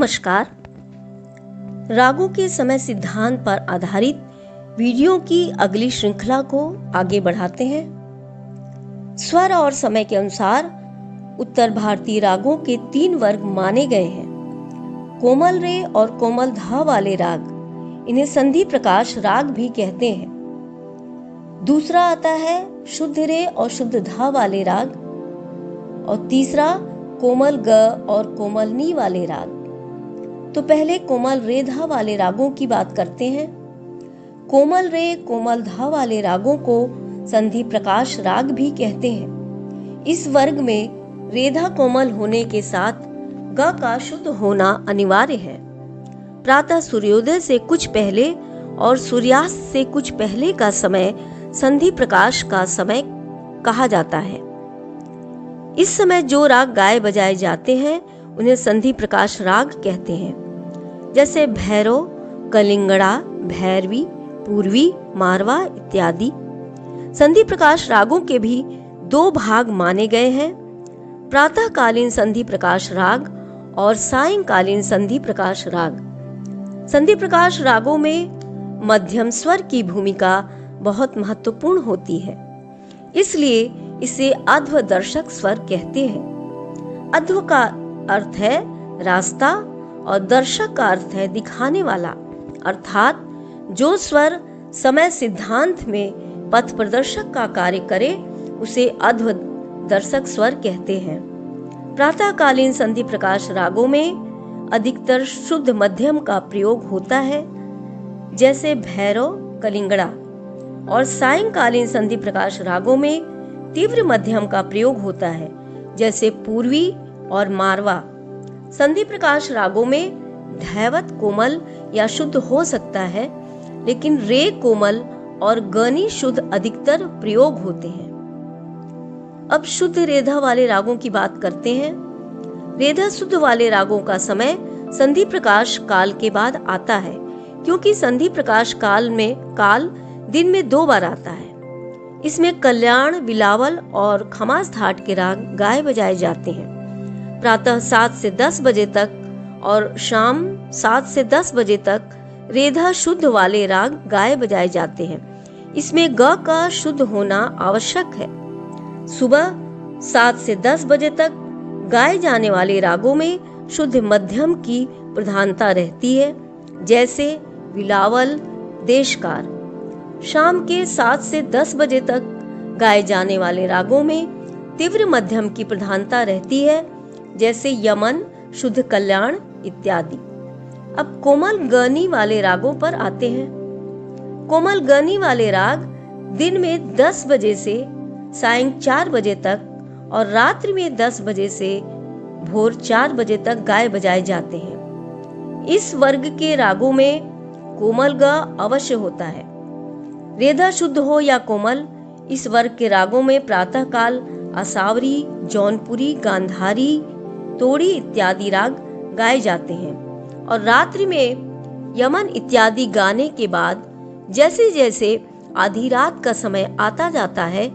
नमस्कार। रागों के समय सिद्धांत पर आधारित वीडियो की अगली श्रृंखला को आगे बढ़ाते हैं। स्वर और समय के अनुसार उत्तर भारतीय रागों के 3 वर्ग माने गए हैं: कोमल रे और कोमल धा वाले राग, इन्हें संधि प्रकाश राग भी कहते हैं। दूसरा आता है शुद्ध रे और शुद्ध धा वाले राग, और तीसरा कोमल ग और कोमल नी वाले राग। तो पहले कोमल रे धा वाले रागों की बात करते हैं। कोमल रे कोमल धा वाले रागों को संधि प्रकाश राग भी कहते हैं। इस वर्ग में रेधा कोमल होने के साथ ग का शुद्ध होना अनिवार्य है। प्रातः सूर्योदय से कुछ पहले और सूर्यास्त से कुछ पहले का समय संधि प्रकाश का समय कहा जाता है। इस समय जो राग गाए बजाए जाते हैं उन्हें संधि प्रकाश राग कहते हैं, जैसे भैरव, कलिंगड़ा, भैरवी, पूर्वी, मारवा इत्यादि। संधि प्रकाश रागों के भी 2 भाग माने गए हैं: प्रातःकालीन संधि प्रकाश राग और सायंकालीन संधि प्रकाश राग। संधि प्रकाश रागों में मध्यम स्वर की भूमिका बहुत महत्वपूर्ण होती है, इसलिए इसे अध्व दर्शक स्वर कहते हैं। अध्व का अर्थ है रास्ता और दर्शक का अर्थ है दिखाने वाला, अर्थात जो स्वर समय सिद्धांत में पथ प्रदर्शक का कार्य करे उसे अध्व दर्शक स्वर कहते हैं। प्रातःकालीन संधि प्रकाश रागों में अधिकतर शुद्ध मध्यम का प्रयोग होता है, जैसे भैरव, कलिंगड़ा, और सायंकालीन संधि प्रकाश रागों में तीव्र मध्यम का प्रयोग होता है, जैसे पूर्वी और मारवा। संधि प्रकाश रागों में धैवत कोमल या शुद्ध हो सकता है, लेकिन रे कोमल और गनी शुद्ध अधिकतर प्रयोग होते हैं। अब शुद्ध रेधा वाले रागों की बात करते हैं। रेधा शुद्ध वाले रागों का समय संधि प्रकाश काल के बाद आता है, क्योंकि संधि प्रकाश काल दिन में 2 बार आता है। इसमें कल्याण, बिलावल और खमास थाट के राग गाए बजाए जाते हैं। प्रातः 7 से 10 बजे तक और शाम 7 से 10 बजे तक रेधा शुद्ध वाले राग गाए बजाए जाते हैं। इसमें ग का शुद्ध होना आवश्यक है। सुबह 7 से 10 बजे तक गाए जाने वाले रागों में शुद्ध मध्यम की प्रधानता रहती है, जैसे बिलावल, देशकार। शाम के 7 से 10 बजे तक गाए जाने वाले रागों में तीव्र मध्यम की प्रधानता रहती है, जैसे यमन, शुद्ध कल्याण इत्यादि। अब कोमल गनी वाले रागों पर आते हैं। कोमल गनी वाले राग दिन में 10 बजे से सायं 4 बजे तक और रात्रि में 10 बजे से भोर 4 बजे तक गाए बजाए जाते हैं। इस वर्ग के रागों में कोमल ग अवश्य होता है। रेधा शुद्ध हो या कोमल, इस वर्ग के रागों में प्रातःकाल आसावरी, जौनपुरी, गांधारी, तोड़ी इत्यादि राग गाए जाते हैं, और रात्रि में यमन इत्यादि गाने के बाद जैसे जैसे आधी रात का समय आता जाता है,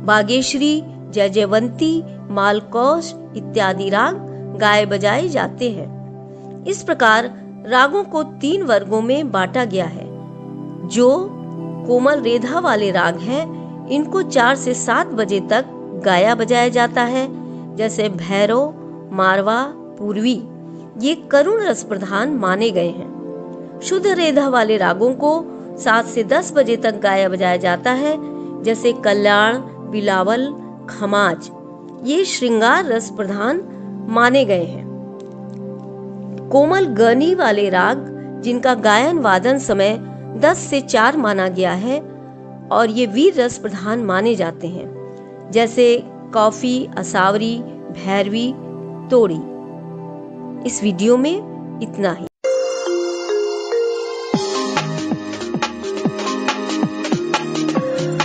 बागेश्वरी, जयजयवंती, मालकौश इत्यादि राग गाए बजाए जाते हैं। इस प्रकार रागों को 3 वर्गों में बांटा गया है। जो कोमल रेधा वाले राग हैं, इनको 4 से 7 बजे तक गाया बजाया जाता है, जैसे भैरव, मारवा, पूर्वी। ये करुण रस प्रधान माने गए हैं। शुद्ध रेधा वाले रागों को 7 से 10 बजे तक गाया बजाया जाता है, जैसे कल्याण, बिलावल, खमाज। ये श्रृंगार रस प्रधान माने गए हैं। कोमल गनी वाले राग, जिनका गायन वादन समय 10 से 4 माना गया है, और ये वीर रस प्रधान माने जाते हैं, जैसे कॉफी, असावरी, भैरवी, तोड़ी। इस वीडियो में इतना ही।